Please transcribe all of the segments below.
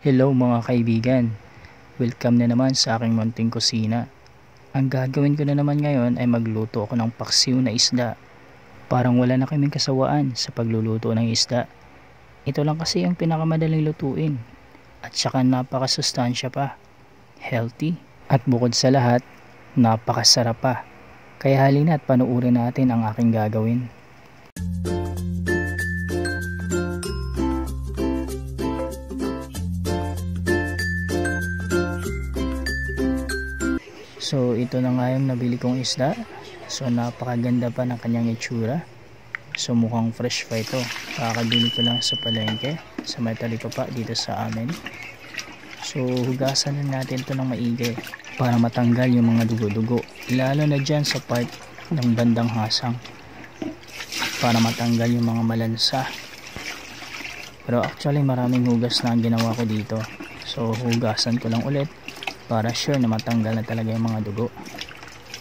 Hello mga kaibigan, welcome na naman sa aking munting kusina. Ang gagawin ko na naman ngayon ay magluto ako ng paksiw na isda. Parang wala na kaming kasawaan sa pagluluto ng isda. Ito lang kasi ang pinakamadaling lutuin at saka napakasustansya pa, healthy at bukod sa lahat, napakasarap pa. Kaya halina at panuurin natin ang aking gagawin. So ito na nga yung nabili kong isda. So napakaganda pa ng kanyang itsura. So mukhang fresh pa ito. Kakabili ko lang sa palengke sa may talipapa dito sa amin. So hugasan na natin ito ng maigi para matanggal yung mga dugo-dugo. Lalo na dyan sa part ng bandang hasang para matanggal yung mga malansa. Pero actually maraming hugas na ang ginawa ko dito. So hugasan ko lang ulit para sure na matanggal na talaga yung mga dugo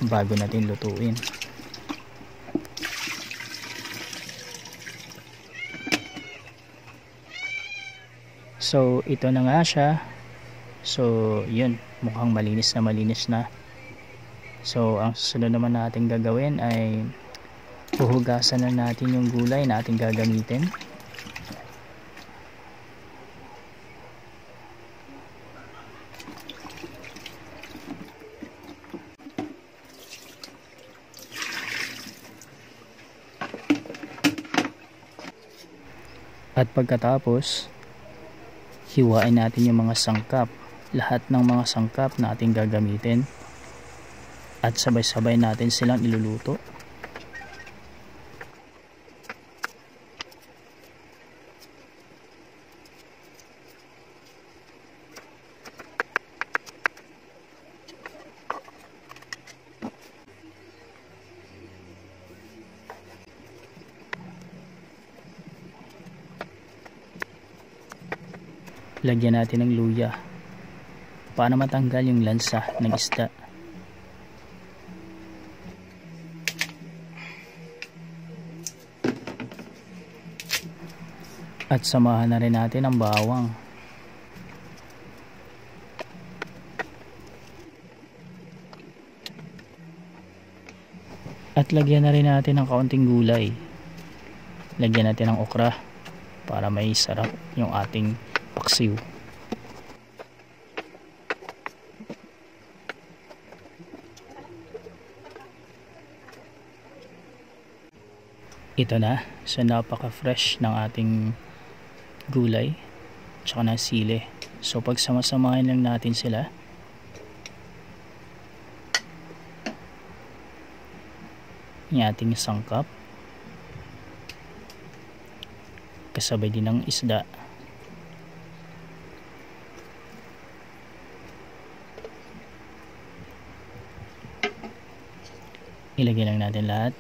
bago natin lutuin. So ito na nga siya. So yun, mukhang malinis na. So ang susunod naman natin gagawin ay huhugasan na natin yung gulay na ating gagamitin. At pagkatapos, hiwain natin yung mga sangkap, lahat ng mga sangkap na ating gagamitin at sabay-sabay natin silang iluluto. Lagyan natin ng luya para matanggal yung lansa ng isda. At samahan na rin natin ang bawang. At lagyan na rin natin ng kaunting gulay. Lagyan natin ng okra para may sarap yung ating paksiw. Ito na, so napaka-fresh ng ating gulay tsaka ng sili. So pag sama-samahin lang natin sila, yung ating sangkap kasabay din ng isda. Ilagay lang natin lahat.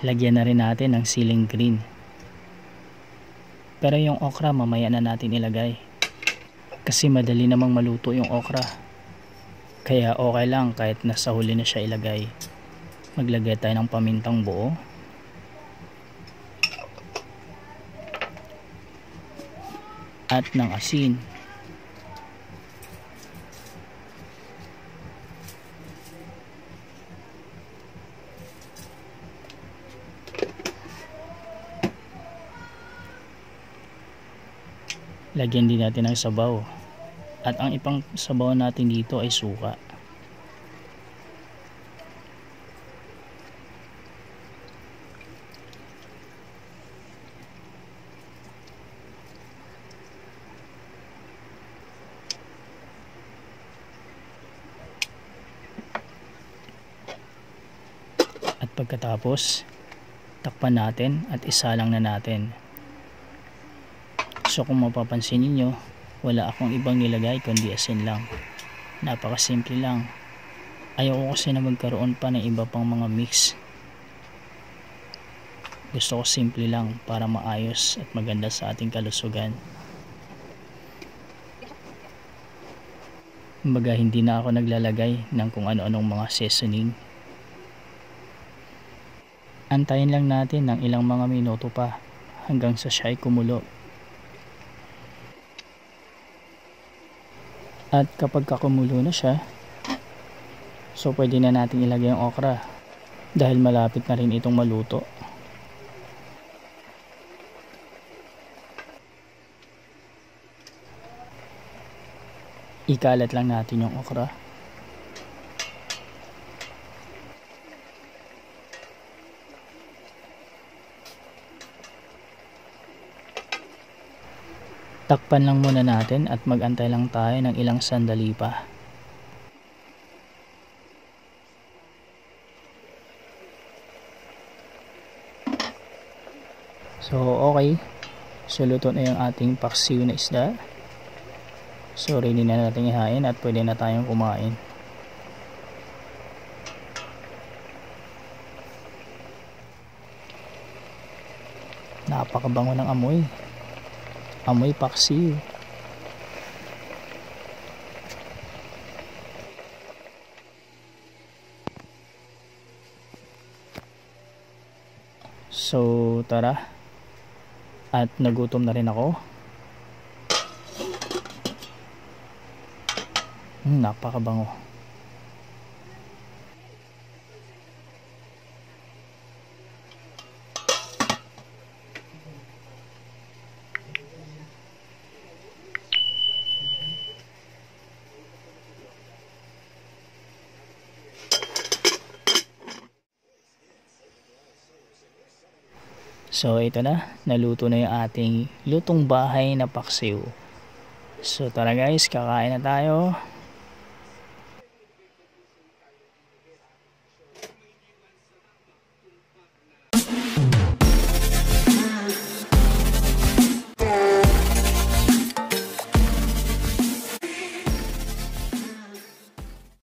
Lagyan na rin natin ng siling green. Pero yung okra mamaya na natin ilagay. Kasi madali namang maluto yung okra. Kaya okay lang kahit nasa huli na siya ilagay. Maglagay tayo ng pamintang buo. At ng asin. Lagyan din natin ng sabaw. At ang ipang sabaw natin dito ay suka. At pagkatapos, takpan natin at isalang na natin. So kung mapapansin niyo, wala akong ibang nilagay kundi asin lang. Napakasimple lang. Ayoko kasi na magkaroon pa ng iba pang mga mix. Gusto ko simple lang para maayos at maganda sa ating kalusugan. Kumbaga hindi na ako naglalagay ng kung ano-anong mga seasoning. Antayin lang natin ng ilang mga minuto pa hanggang sa siya ay kumulo. At kapag kakumulo na siya, so pwede na natin ilagay ang okra dahil malapit na rin itong maluto. Ikalat lang natin yung okra. Takpan lang muna natin at mag-antay lang tayo ng ilang sandali pa. So okay, so luto na yung ating paksiw na isda. So ready na natin ihain at pwede na tayong kumain. Napakabango ng amoy. Amoy paksiw. So tara, at nagutom na rin ako. Napakabango. So ito na, naluto na yung ating lutong bahay na paksiw. So tara guys, kakain na tayo.